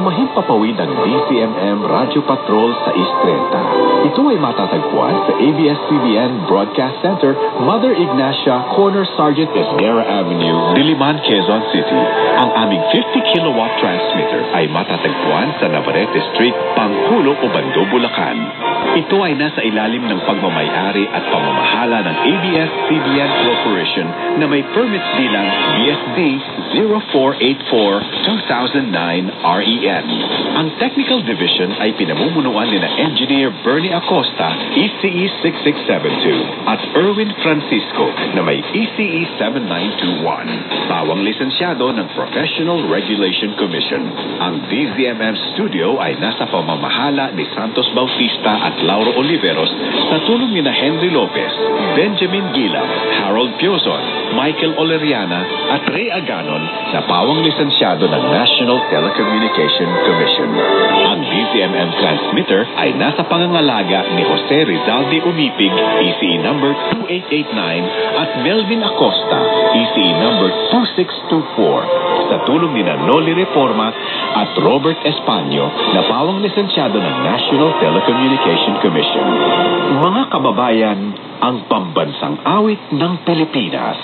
Pumahimpapawid ang DZMM Radio Patrol sa East 30. Ito ay matatagpuan sa ABS-CBN Broadcast Center, Mother Ignacia, Corner Sergeant Esguerra Avenue, Diliman, Quezon City. Ang aming 50-kilowatt transmitter ay matatagpuan sa Navarrete Street, Pangkulo, Obando, Bulacan. Ito ay nasa ilalim ng pagmamayari at pamamahala ng ABS-CBN Corporation na may permit bilang BSD 0484-2009 REN. Ang Technical Division ay pinamumunuan ni Engineer Bernie Acosta, ECE 6672, at Erwin Francisco na may ECE 7921. Bawang lisensyado ng Professional Regulation Commission. Ang DZMM Studio ay nasa pamamahala ni Santos Bautista at Lauro Oliveros sa tulong ni Henry Lopez, Benjamin Gila, Harold Piozon, Michael Oleriana at Ray Aganon na pawang lisensyado ng National Telecommunication Commission. Ang DZMM transmitter ay nasa pangangalaga ni Jose Rizalde Umipig, ECE number 2889, at Melvin Acosta, ECE number 2624, sa tulong ni Noli Reforma at Robert Españo na pawang lisensyado ng National Telecommunication Commission. Mga kababayan, ang pambansang awit ng Pilipinas.